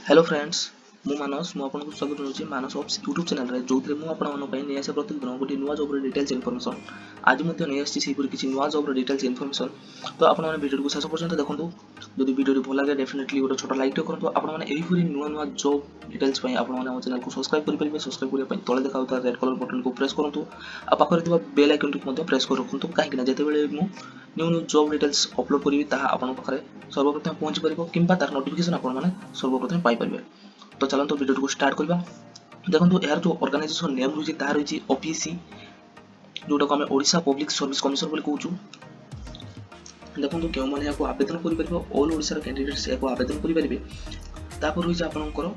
Hello friends मु मानस मु आपको स्वागत जनाऊँ मानस ऑफ यूट्यूब चैनल रे जो मु नहीं आसे प्रत्येक दिन गोटे नुआ जॉब डिटेल्स इनफॉरमेशन आज नहीं आसी किसी नुआ जॉब डिटेल्स इनफॉरमेशन तो आप वीडियो को शेष पर्यंत देखो जब वीडियो भल लगे डेफिनेटली गोटे छोटा लाइक करूँ आपने नुआ नुआ जॉब डिटेल्स आपने चैनल को सब्सक्राइब करेंगे सब्सक्राइब करने तले देखा रेड कलर बटन को प्रेस करूँ आ पाखे बेल आइकन को प्रेस कर रखुँ कहीं जिते new new job details upload करी आपन पाखे सर्वप्रथम पहुँची पार कि तार नोटिफिकेशन आपने सर्वप्रथम पाइपर। तो चलते वीडियो को स्टार्ट करवा। देखो यार जो ऑर्गेनाइजेशन नेम रही रही ओपीसी जोटा को आम ओडिशा पब्लिक सर्विस कमिशन बोली कहूँ। देखो क्यों मैंने आवेदन कर ऑल ओडिशा कैंडिडेट्स या आवेदन करेंगे तापर रही आपंकर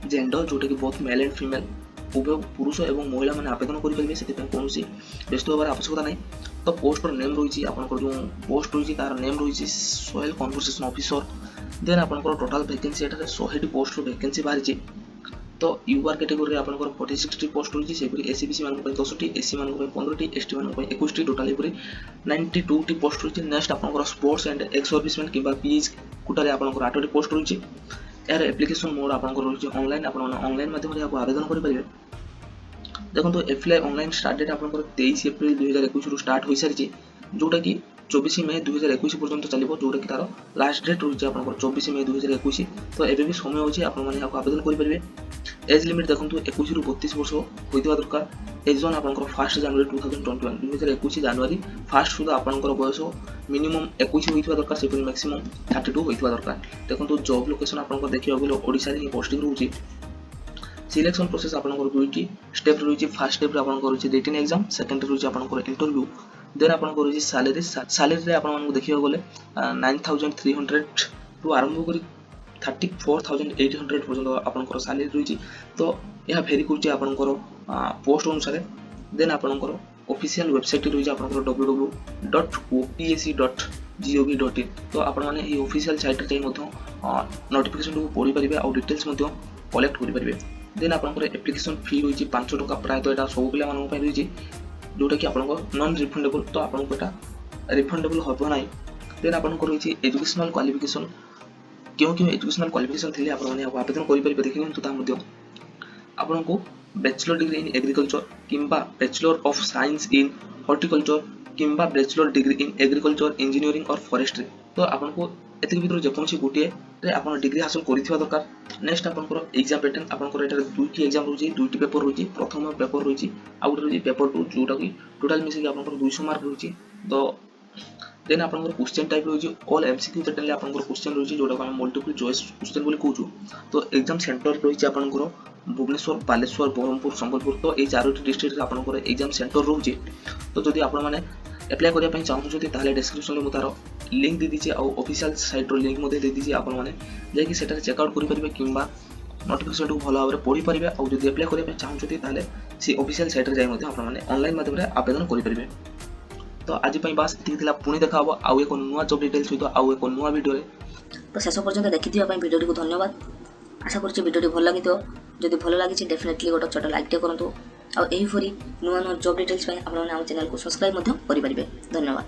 जेंडर जोटा कि बोथ मेल एंड फीमेल उभय पुरुष और महिला मैंने आवेदन करेंगे से कौन व्यस्त होवार आवश्यकता नहीं। तो पोस्टर नेम रही आपंकर जो पोस्ट रही तार नेम रही सॉइल कन्वर्सेशन ऑफिसर देन आपंकर टोटाल वैकेंसी 100 पोस्ट वैकेंसी बाहरी। तो यूआर कैटेगोरी आपंकर 46 पोस्ट रही से एससीबीसी मान 10टी एससी मान 15टी एसटी मान 21टी टोटाल 92टी पोस्ट रही। नेक्स्ट आपंकर स्पोर्ट्स एंड एक्स सर्विसमैन कि पीएच कोटारे आपंकर 8टी पोस्ट रही। यार एप्लिकेशन मोड आपंकर रही ऑनलाइन ऑनलाइन माध्यम आवेदन करेंगे। देखो तो एप्लाई ऑनलाइन स्टार्ट डेट आपंकर 23 एप्रिल 2021 स्टार्ट हो सारी जोटा कि 24 मई 2021 पर्यंत चलो जोटा कि तार लास्ट डेट रही है 24 मई 2021। तो एवं भी समय होची आपने आवेदन करेंगे। एज लिमिट देखो 21 ରୁ 32 वर्ष होता दरकार। एज जोन आप 1 जनवरी 2021 जनवरी 1 सुधा आपंकर बयस मिनिमम 21 होता दरकार से मैक्सिमम 32 होता दरकार। देखो तो जॉब लोकेशन आप देखा गले ओडिशा ही पोस्टिंग रोचे। सिलेक्शन प्रोसेस आपंकर 2टी स्टेप रही। फर्स्ट स्टेप रही रिटन एग्जाम सेकेंड रही आपंकर इंटरव्यू देन आपंकर रही सैलरी सैलरी आपको देखा गले 9300 टू आरंभ कर 34,800 पर्यटन आपंकर सैलरी रही। तो यह भेरी कर पोस्ट अनुसार देन आपंकर ऑफिशियल वेबसाइट रही है www.opsc.gov.in। तो आपने ऑफिशियल साइट रे नोटिफिकेशन को पढ़ी पारे और डिटेल्स कलेक्ट करेंगे। देन आपंकर एप्लिकेशन फी रही 5 टका प्रायतः यहाँ सब पिला रही जोटा कि आपंकर नॉन रिफंडेबल। तो आपको यहाँ रिफंडेबल हम ना। देन आपंकर रही एजुकेशनल क्वालिफिकेशन क्यों क्यों एजुकेशनल क्वालिफिकेशन थी आपने आवेदन करेंगे देखिए आपको बैचलर डिग्री इन एग्रीकल्चर किंबा bachelor of science in horticulture किंबा bachelor degree in agriculture engineering और फॉरेस्ट्री। तो आपको एति भीतर जेकोसी गोटे आप डिग्री हासिल कर दरकार। नेक्स्ट आपंकर एग्जाम पैटर्न आपंकर 2टी एग्जाम रही 2टी पेपर रही। प्रथम पेपर रही आउ गोटे रही पेपर 2 जोटा कि टोटाल मिसिक आपंकर 200 मार्क रही। तो देन आपंकर क्वेश्चन टाइप रही ऑल एमसीक्यू पैटर्न आपंकर क्वेश्चन रही जोटा को मल्टीपल चॉइस क्वेश्चन बोली कहूँ। तो एग्जाम सेंटर रही आपंकर भुवनेश्वर बालेश्वर ब्रह्मपुर संबलपुर। तो ये 4टी डिस्ट्रिक्ट आपंकर एग्जाम सेंटर रोचे। तो जदि आपने एप्लाई करने चाहते ताले डिस्क्रिप्शन में तार लिंक दे दीजिए और ऑफिशियल साइट रो लिंक दे दीजिए आपने जाकि चेकआउट करेंगे कि नोटिफिकेशन को भल भाव पढ़ी पारे। और जब एप्लाई करने चाहते ताले से ऑफिशियल साइट रे जाए ऑनलाइन माध्यम आवेदन करेंगे। तो आज बास ये पुणी देखा आउ एक नुआ जॉब डिटेल्स सहित आउ एक नुआ वीडियो। तो शेष पर्यटन देखी वीडियो को धन्यवाद। आशा करुँच वीडियो भल लगी जदि भल लगी डेफिनेटली गोटे छोटा लाइक करूँ और यहीपरी नुआ नुआ जॉब डिटेल्स आपने चैनल को सब्सक्राइब करेंगे। धन्यवाद।